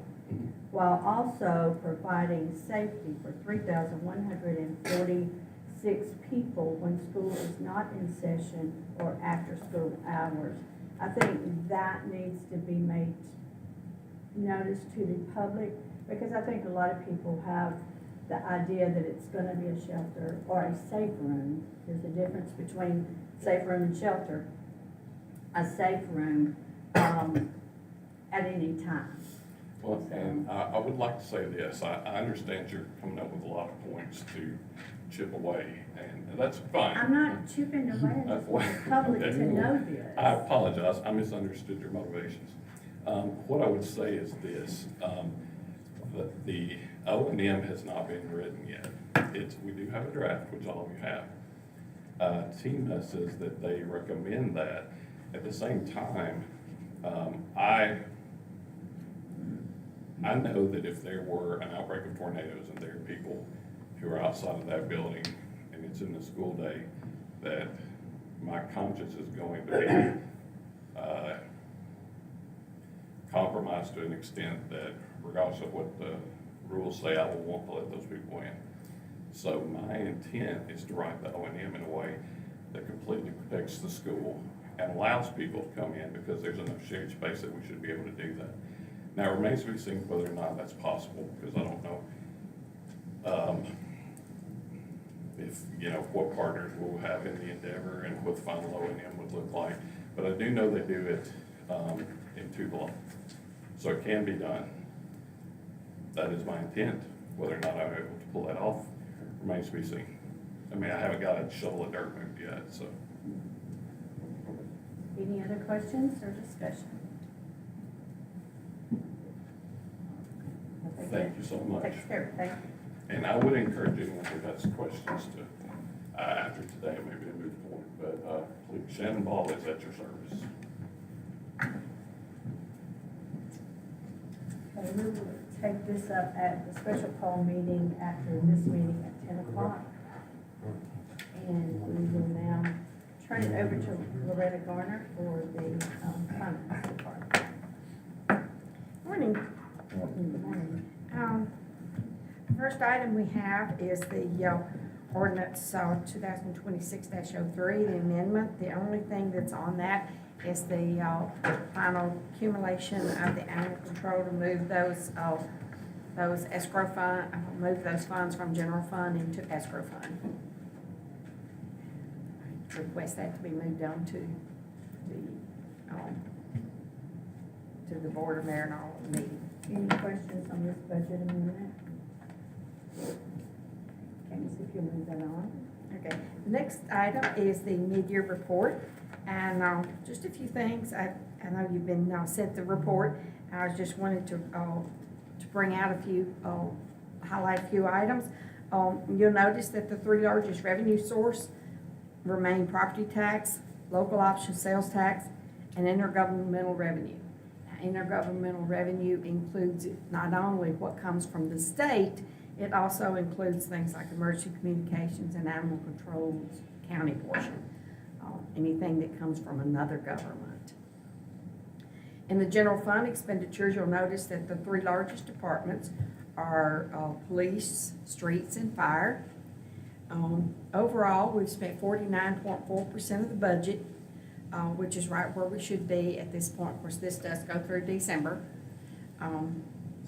while also providing safety for 3,146 people when school is not in session or after school hours. I think that needs to be made notice to the public, because I think a lot of people have the idea that it's gonna be a shelter or a safe room. There's a difference between safe room and shelter. A safe room, at any time. Well, and I would like to say this, I understand you're coming up with a lot of points to chip away, and that's fine. I'm not chipping away, I just want the public to know this. I apologize, I misunderstood your motivations. What I would say is this, the O&M has not been written yet. We do have a draft, which all of you have. TEMA says that they recommend that. At the same time, I know that if there were an outbreak of tornadoes and there are people who are outside of that building and it's in the school day, that my conscience is going to be compromised to an extent that regardless of what the rules say, I will want to let those people in. So my intent is to write the O&M in a way that completely protects the school and allows people to come in, because there's enough shared space that we should be able to do that. Now, it remains to be seen whether or not that's possible, because I don't know if, what partners we'll have in the endeavor and what the final O&M would look like. But I do know they do it in Tupelo, so it can be done. That is my intent. Whether or not I'm able to pull that off remains to be seen. I mean, I haven't got a shovel of dirt moved yet, so. Any other questions or discussion? I think Thank you so much. Takes care of it, thank you. And I would encourage anyone who has questions to, after today, maybe to move forward. But please, Shannon Ball is at your service. Okay, we will take this up at the special call meeting after this meeting at 10 o'clock. And we will now turn it over to Loretta Garner for the finance department. Morning. Good morning. First item we have is the ordinance 2026-03, the amendment. The only thing that's on that is the final accumulation of the animal control to move those escrow fund, move those funds from general fund into escrow fund. Request that to be moved on to the board of mayor and all meeting. Any questions on this budget amendment? Candace, if you'll move that on. Okay, the next item is the mid-year report, and just a few things. I know you've been sent the report. I just wanted to bring out a few, highlight a few items. You'll notice that the three largest revenue source remain property tax, local option sales tax, and intergovernmental revenue. Now, intergovernmental revenue includes not only what comes from the state, it also includes things like emergency communications and animal control's county portion, anything that comes from another government. In the general fund expenditures, you'll notice that the three largest departments are police, streets, and fire. Overall, we've spent 49.4% of the budget, which is right where we should be at this point. Of course, this does go through December.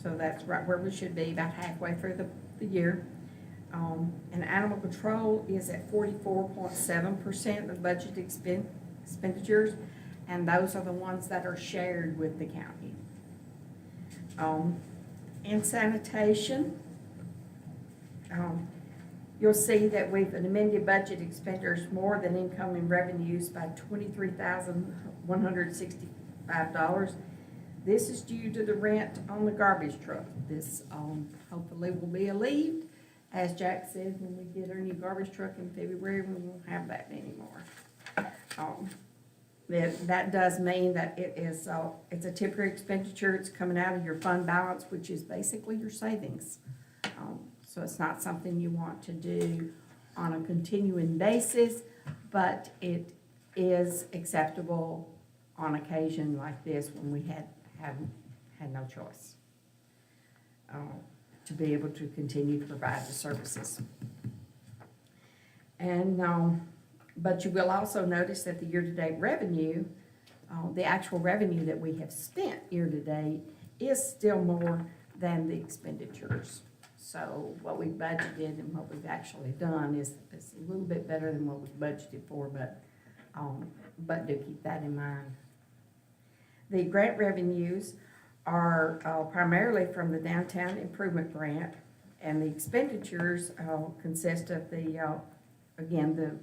So that's right where we should be, about halfway through the year. And animal control is at 44.7% of budget expenditures, and those are the ones that are shared with the county. In sanitation, you'll see that we've amended budget expenditures more than incoming revenues by $23,165. This is due to the rent on the garbage truck. This hopefully will be alleviated. As Jack said, when we get our new garbage truck in February, we won't have that anymore. That does mean that it's a temporary expenditure. It's coming out of your fund balance, which is basically your savings. So it's not something you want to do on a continuing basis, but it is acceptable on occasion like this when we had no choice to be able to continue to provide the services. And but you will also notice that the year-to-date revenue, the actual revenue that we have spent year-to-date is still more than the expenditures. So what we budgeted and what we've actually done is a little bit better than what we budgeted for, but do keep that in mind. The grant revenues are primarily from the Downtown Improvement Grant, and the expenditures consist of the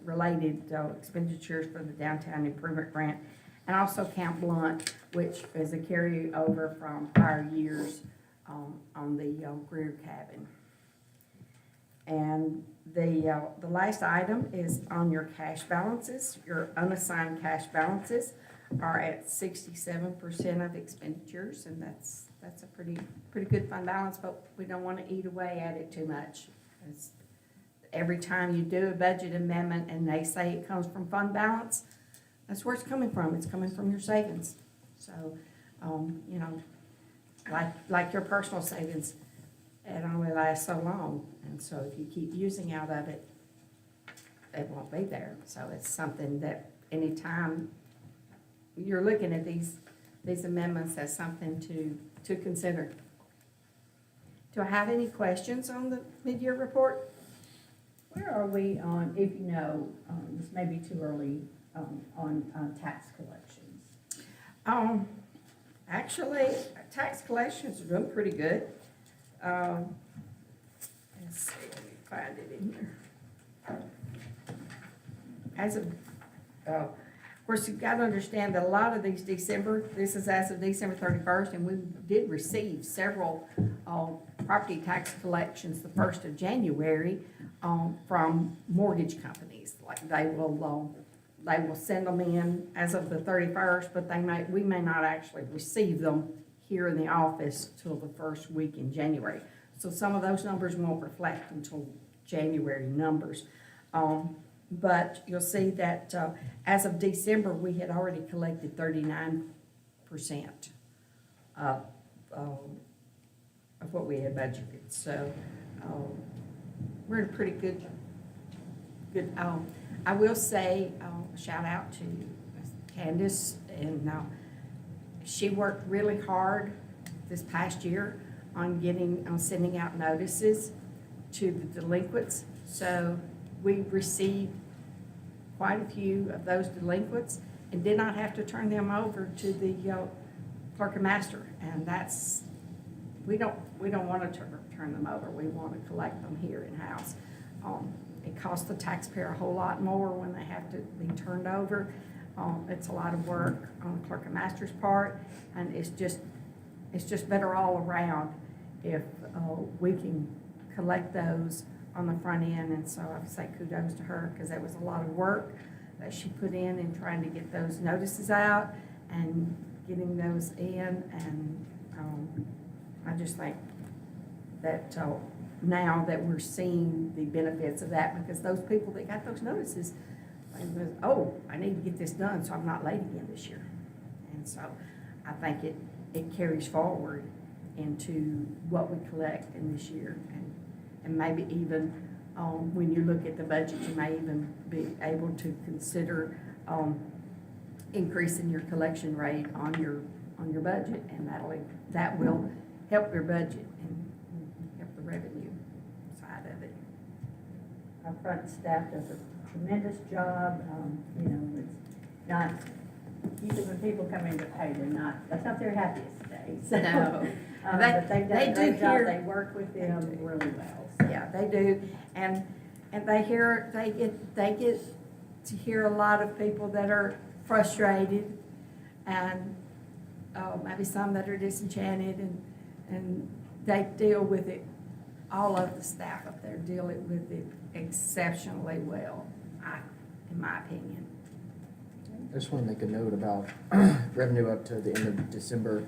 related expenditures for the Downtown Improvement Grant, and also Camp Blunt, which is a carryover from prior years on the Greer cabin. And the last item is on your cash balances. Your unassigned cash balances are at 67% of expenditures, and that's a pretty good fund balance, but we don't want to eat away at it too much. Every time you do a budget amendment and they say it comes from fund balance, that's where it's coming from. It's coming from your savings. So, like your personal savings, it only lasts so long. And so if you keep using out of it, it won't be there. So it's something that anytime you're looking at these amendments, that's something to consider. Do I have any questions on the mid-year report? Where are we on, if you know, this may be too early, on tax collections? Actually, tax collections are doing pretty good. Let's see, let me find it in here. Of course, you've got to understand that a lot of these this is as of December 31st, and we did receive several property tax collections the 1st of January from mortgage companies. Like they will send them in as of the 31st, but we may not actually receive them here in the office till the first week in January. So some of those numbers won't reflect until January numbers. But you'll see that as of December, we had already collected 39% of what we had budgeted. So we're in a pretty good. I will say shout out to Candace, and she worked really hard this past year on sending out notices to the delinquents. So we received quite a few of those delinquents and did not have to turn them over to the clerk and master. And we don't want to turn them over. We want to collect them here in-house. It costs the taxpayer a whole lot more when they have to be turned over. It's a lot of work on the clerk and master's part, and it's just better all around if we can collect those on the front end. And so I say kudos to her, because that was a lot of work that she put in trying to get those notices out and getting those in. And I just think that now that we're seeing the benefits of that, because those people that got those notices, they was, oh, I need to get this done so I'm not late again this year. And so I think it carries forward into what we collect in this year. And maybe even when you look at the budget, you may even be able to consider increasing your collection rate on your budget, and that will help your budget and help the revenue side of it. Our front staff does a tremendous job. You know, it's not, usually when people come in to pay, that's not their happiest day. So, No. but they've done They a do great job. hear- They work with them They do. really well. So. Yeah, they do, and they get to hear a lot of people that are frustrated, and maybe some that are disenchanted, and they deal with it. All of the staff up there deal with it exceptionally well, in my opinion. I just want to make a note about revenue up to the end of December.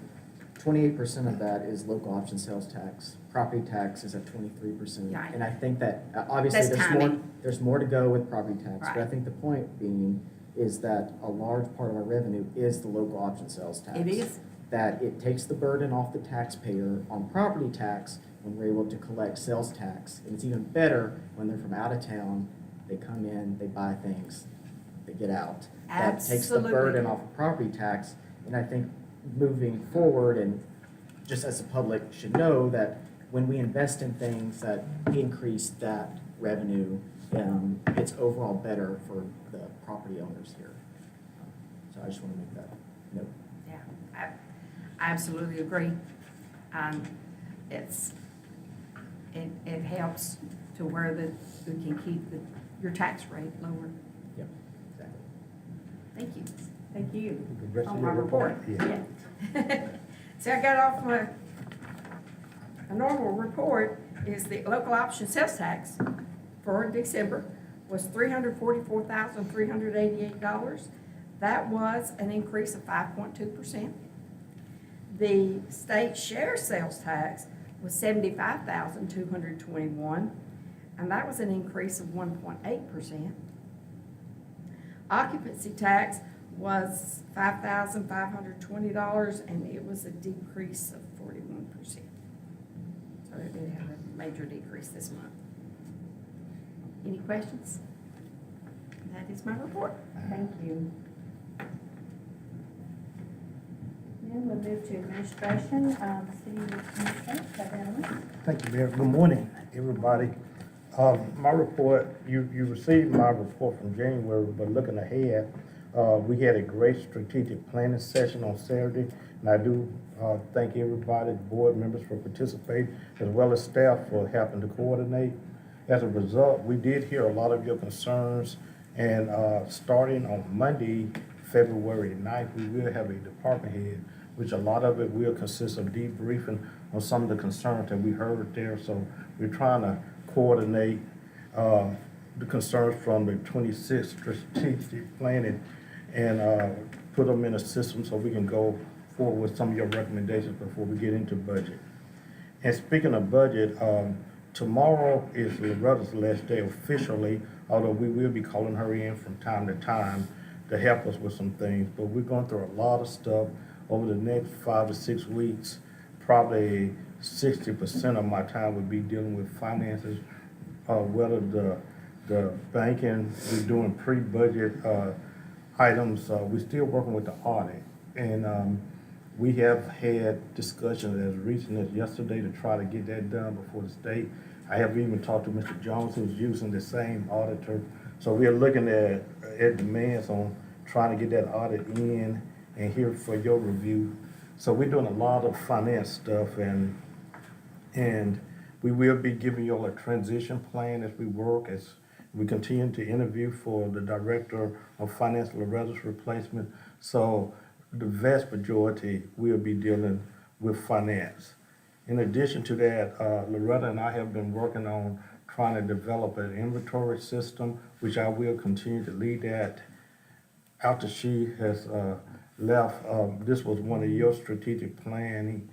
28% of that is local option sales tax. Property tax is at 23%. Right. And I think that, obviously, That's timing. there's more to go with property tax. But I Right. think the point being is that a large part of our revenue is the local option sales tax. It is. That it takes the burden off the taxpayer on property tax when we're able to collect sales tax. And it's even better when they're from out of town, they come in, they buy things, they get out. That takes the Absolutely. burden off of property tax. And I think moving forward, and just as the public should know, that when we invest in things that increase that revenue, it's overall better for the property owners here. So I just want to make that note. Yeah, I absolutely agree. It helps to where we can keep your tax rate lower. Yep, exactly. Thank you. Thank you. The rest of On your my report. Yeah. See, I got off a normal report is the local option sales tax for December was $344,388. That was an increase of 5.2%. The state share sales tax was $75,221, and that was an increase of 1.8%. Occupancy tax was $5,520, and it was a decrease of 41%. So it did have a major decrease this month. Any questions? That is my report. Thank you. Then we'll move to administration. City Administrator, Kevin Ellis. Thank you, Mayor. Good morning, everybody. My report, you received my report from January, but looking ahead, we had a great strategic planning session on Saturday, and I do thank everybody, board members for participating, as well as staff for helping to coordinate. As a result, we did hear a lot of your concerns, and starting on Monday, February 9th, we will have a department head, which a lot of it will consist of debriefing on some of the concerns that we heard there. So we're trying to coordinate the concerns from the 26th strategic planning and put them in a system so we can go forward with some of your recommendations before we get into budget. And speaking of budget, tomorrow is Loretta's last day officially, although we will be calling her in from time to time to help us with some things. But we're going through a lot of stuff over the next 5 to 6 weeks. Probably 60% of my time would be dealing with finances, whether the banking, we're doing pre-budget items. We're still working with the audit. And we have had discussions as recent as yesterday to try to get that done before the state. I have even talked to Mr. Jones, who's using the same auditor. So we are looking at demands on trying to get that audit in and here for your review. So we're doing a lot of finance stuff, and we will be giving you all a transition plan as we work, as We continue to interview for the Director of Finance, Loretta's replacement. So the vast majority will be dealing with finance. In addition to that, Loretta and I have been working on trying to develop an inventory system, which I will continue to lead that. After she has left, this was one of your strategic planning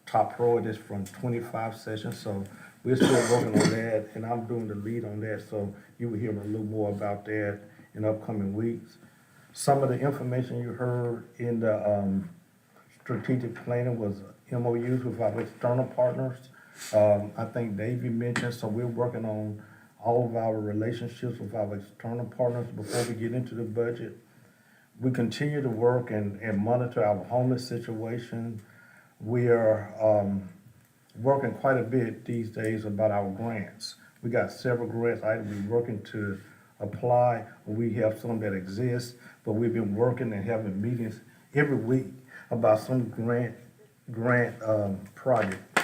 top priorities from 25 sessions. So we're still working on that, and I'm doing the lead on that. So you will hear a little more about that in upcoming weeks. Some of the information you heard in the strategic planning was MOUs with our external partners. I think Davey mentioned, so we're working on all of our relationships with our external partners before we get into the budget. We continue to work and monitor our homeless situation. We are working quite a bit these days about our grants. We got several grants items we're working to apply. We have some that exist, but we've been working and having meetings every week about some grant project.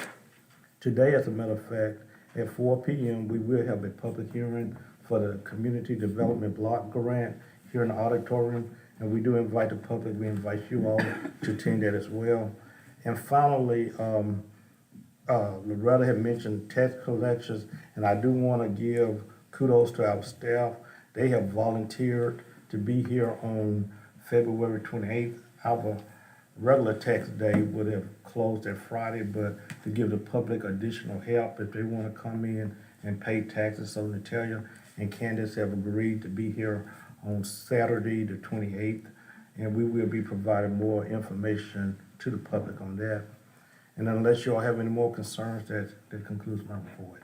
Today, as a matter of fact, at 4 p.m., we will have a public hearing for the Community Development Block Grant here in the auditorium, and we do invite the public. We invite you all to attend that as well. And finally, Loretta had mentioned tax collections, and I do want to give kudos to our staff. They have volunteered to be here on February 28th. Our regular tax day would have closed at Friday, but to give the public additional help if they want to come in and pay taxes. So Natalia and Candace have agreed to be here on Saturday, the 28th, and we will be providing more information to the public on that. And unless you all have any more concerns, that concludes my report.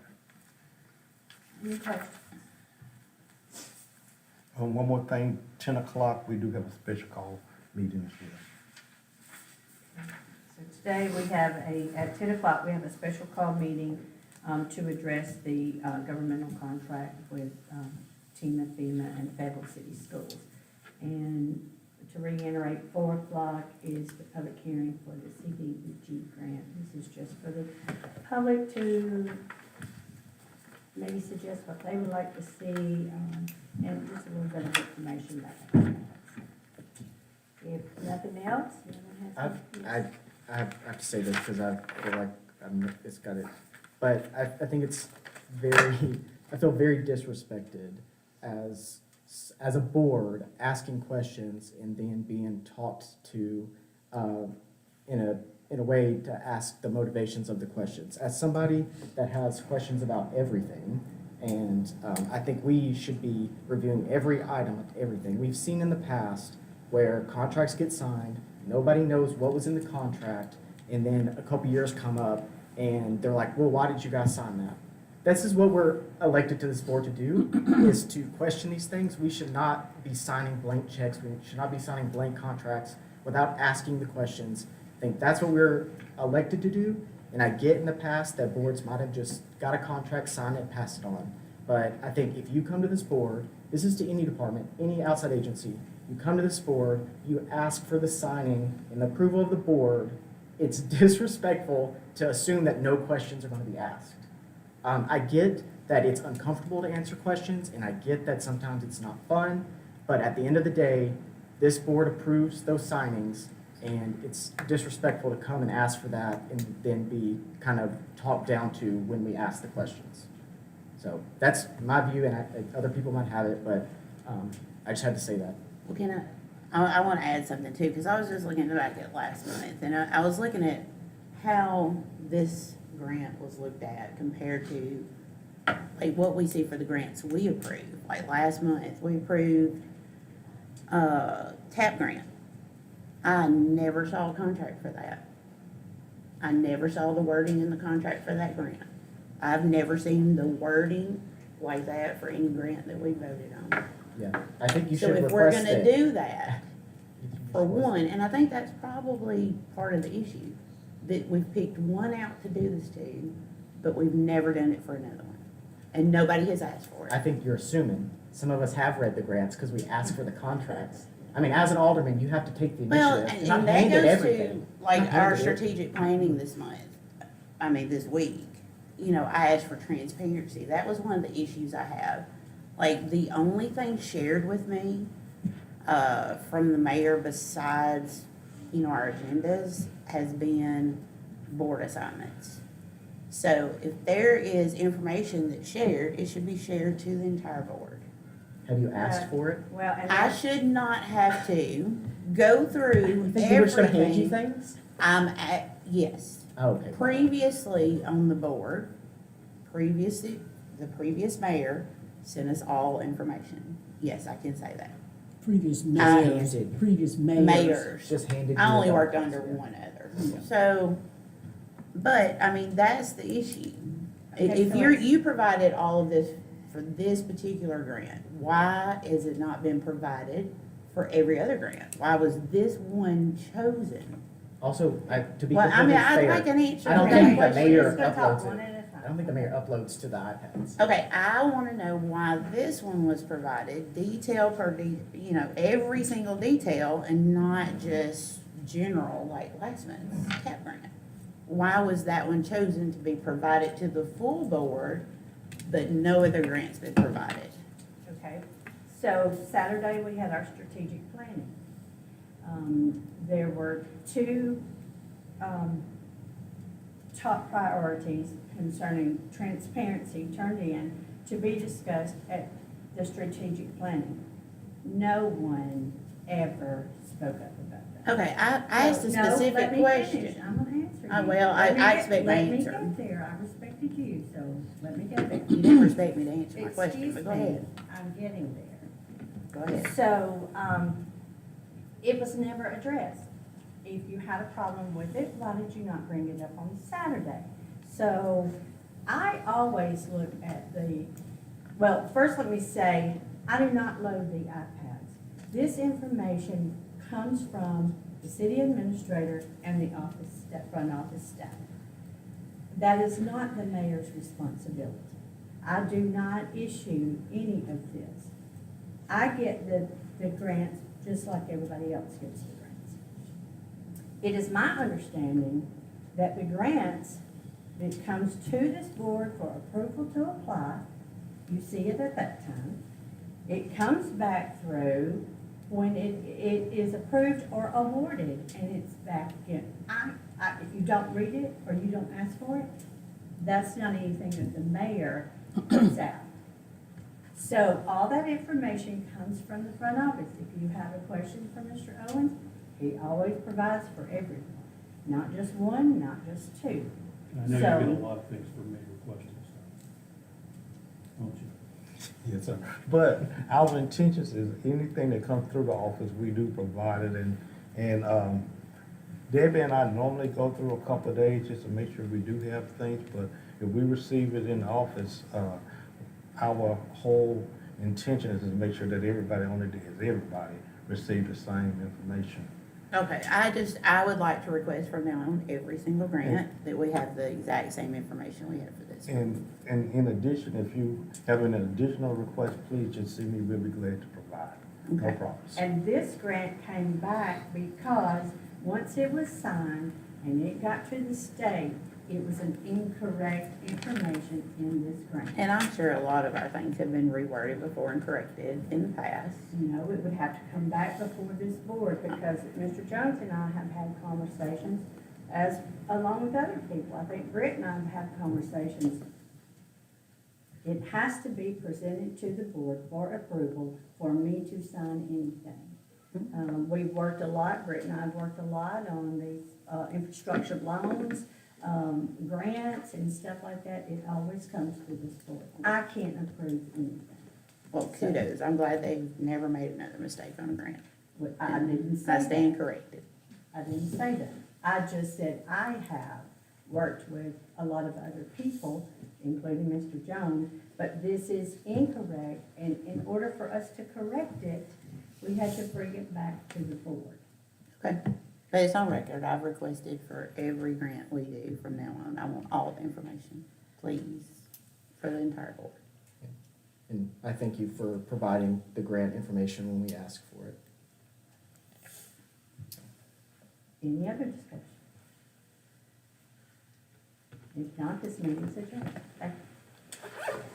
Any questions? One more thing, 10 o'clock, we do have a special call meeting as well. So today we have at 10 o'clock, we have a special call meeting to address the governmental contract with TEMA, FEMA, and Fayetteville City Schools. And to reiterate, 4 o'clock is the public hearing for the CDBG grant. This is just for the public to maybe suggest what they would like to see, and just a little bit of information about that. If nothing else, anyone has something? I have to say this because I feel like it's got it, but I think it's I feel very disrespected as a board asking questions and then being taught to in a way to ask the motivations of the questions. As somebody that has questions about everything, and I think we should be reviewing every item of everything. We've seen in the past where contracts get signed, nobody knows what was in the contract, and then a couple years come up and they're like, well, why did you guys sign that? This is what we're elected to this board to do, is to question these things. We should not be signing blank checks. We should not be signing blank contracts without asking the questions. I think that's what we're elected to do. And I get in the past that boards might have just got a contract, signed it, passed it on. But I think if you come to this board, this is to any department, any outside agency, you come to this board, you ask for the signing and the approval of the board, it's disrespectful to assume that no questions are going to be asked. I get that it's uncomfortable to answer questions, and I get that sometimes it's not fun, but at the end of the day, this board approves those signings, and it's disrespectful to come and ask for that and then be kind of talked down to when we ask the questions. So that's my view, and other people might have it, but I just had to say that. Well, can I want to add something too, because I was just looking back at last month, and I was looking at how this grant was looked at compared to like what we see for the grants we approve. Like last month, we approved TAP grant. I never saw a contract for that. I never saw the wording in the contract for that grant. I've never seen the wording like that for any grant that we voted on. Yeah, I think you So should if we're request gonna it. do that, for one, and I think that's probably part of the issue, that we've picked one out to do this to, but we've never done it for another one. And nobody has asked for I it. think you're assuming. Some of us have read the grants because we asked for the contracts. I mean, as an alderman, you have to take the Well, initiative. and You're not and that handed goes to, everything. like, Not our handed it. strategic planning this week. You know, I asked for transparency. That was one of the issues I have. Like, the only thing shared with me, from the mayor besides, our agendas, has been board assignments. So if there is information that's shared, it should be shared to the entire board. Have you asked for it? Well, and I that's, should not have to go through You think we were just gonna hand you everything. things? Yes. Oh, okay. Previously on the board, the previous mayor sent us all information. Yes, I can say that. Previous mayors. Previous mayors. Just handed you. I only the worked documents, under yeah. one other. So, but, I mean, that's the issue. Okay, If so you provided all of this for this particular grant, why has it not been provided for every other grant? Why was this one chosen? Also, to be Well, I completely mean, I'd fair, like an answer. I don't to think that the question. mayor Just gonna talk uploads one it. at a time. I don't think the mayor uploads to the iPads. Okay, I wanna know why this one was provided, detail per every single detail, and not just general, like last month's TAP grant. Why was that one chosen to be provided to the full board, but no other grants been provided? okay, so Saturday, we had our strategic planning. There were two, top priorities concerning transparency turned in to be discussed at the strategic planning. No one ever spoke up about that. Okay, I asked a No, let specific me question. finish. I'm gonna answer Oh, you. well, I expect my answer. Let me get there, I respected you, so let me get there. You didn't expect me to answer my question, Excuse but go me, ahead. I'm getting there. Go ahead. So, it was never addressed. If you had a problem with it, why did you not bring it up on Saturday? So, I always look at well, first let me say, I do not load the iPads. This information comes from the city administrator and the front office staff. That is not the mayor's responsibility. I do not issue any of this. I get the grants just like everybody else gets the grants. It is my understanding that the grants that comes to this board for approval to apply, you see it at that time. It comes back through when it is approved or awarded, and it's back again. If you don't read it or you don't ask for it, that's not anything that the mayor puts out. So all that information comes from the front office. If you have a question for Mr. Owens, he always provides for everyone, not just one, not just two. I know you So- get a lot of things from me, questions, don't you? Yes, sir. But our intentions is anything that comes through the office, we do provide it, and Debbie and I normally go through a couple of days just to make sure we do have things, but if we receive it in the office, our whole intention is to make sure that everybody on it, everybody receive the same information. Okay, I would like to request from now on, every single grant, that we have the exact same information we have for this. And in addition, if you have an additional request, please just see me, we'll be glad to provide. No Okay. problems. And this grant came back because once it was signed and it got to the state, it was an incorrect information in this grant. And I'm sure a lot of our things have been reworded before and corrected in the past. You know, it would have to come back before this board because Mr. Jones and I have had conversations as, along with other people. I think Britt and I have had conversations. It has to be presented to the board for approval for me to sign anything. We've worked a lot, Britt and I have worked a lot on these infrastructure loans, grants and stuff like that. It always comes to this board. I can't approve anything. Well, kudos, I'm glad they've never made another mistake on a grant. I didn't say I that. stand corrected. I didn't say that. I just said I have worked with a lot of other people, including Mr. Jones, but this is incorrect, and in order for us to correct it, we had to bring it back to the board. Okay, but it's on record, I've requested for every grant we do from now on, I want all the information, please, for the entire board. And I thank you for providing the grant information when we ask for it. Any other discussion? If not, this meeting is adjourned. Thank you.